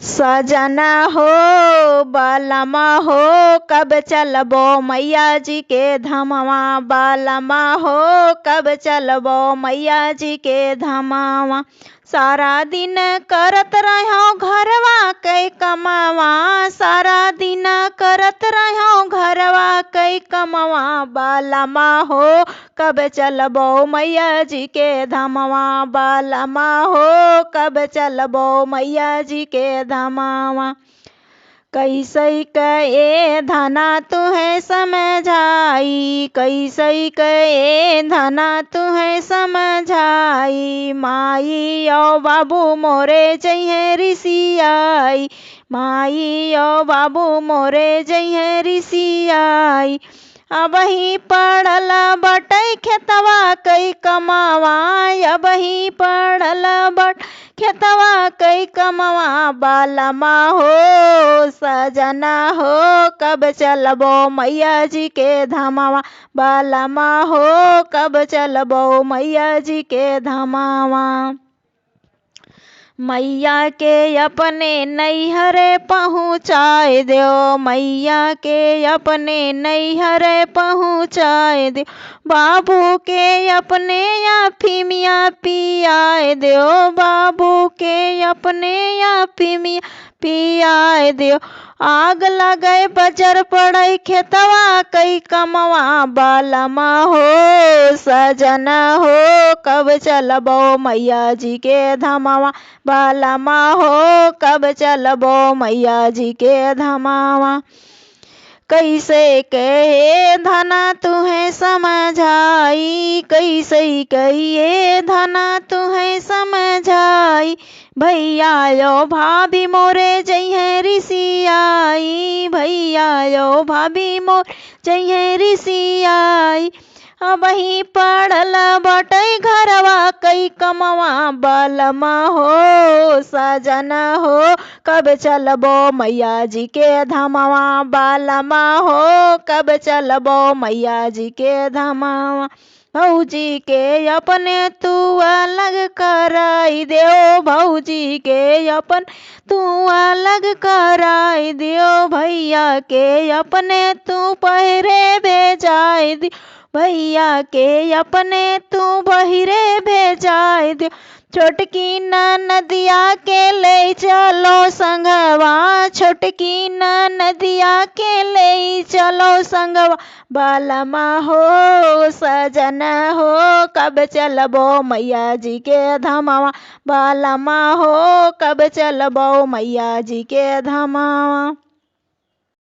सजना हो बालमा हो कब चलबो मैया जी के धमवा। बालमा हो कब चलबो मैया जी के धमवा। सारा दिन करत रहो घरवा कई कमावा। सारा दिन करत रहो घरवा कई कमावा। बालमा हो कब चलबो मैया जी के धमवा। बालमा हो कब चलबो मैया जी के धमवा। कैसे कहे धना तुहे समझाई। कैसे कहे धना तुहे समझाई। माई ओ बाबू मोरे जइहे ऋषियाई। माई ओ बाबू मोरे जइहे ऋषियाई। अबही पड़ल बटै खेतवा कई कमावा। अबही पड़ल बट खेतवा कई कमावा। बालमा हो सजना हो कब चलबो मैया जी के धमवा। बालमा हो कब चलबो मैया जी के धमवा। मैया के अपने नैहरे पहुँचाए दो। मैया के अपने नैहरे पहुँचाए दो। बाबू के अपने अफीमिया पियाए दो। बाबू के अपने अफीमिया पियाए दो। आग लगे बजर पड़े खेतवा कई कमवा। बालमा हो सजना हो कब चलबो मैया जी के धमवा। बालमा हो कब चलबो मैया जी के धमवा। कैसे कहे धना तुहे समझाई। कैसे कहिए धना तुहे समझाई। भैया यो भाभी मोरे जइहे ऋषियाई। भैया यो भाभी मोर जइहे ऋषियाई। अबही पड़ल बटै घरवा कई कमवा। बालमा हो सजना हो कब चलबो मैया जी के धमवा। बालमा हो कब चलबो मैया जी के धमवा। भौजी के अपने तू अलग कराई देओ। भौजी के अपन तू अलग कराई दियो। भैया के अपने तू पहिरे भेजाई दियो। भैया के अपने तू बहिरे भेजाई दियो। छोटकी नदिया के ले चलो संगवा। छोटकी नदिया के ले चलो संगवा। बालमा हो सजना हो कब चलबो मैया जी के धमवा। बालमा हो कब चलबो मैया जी के धमवा।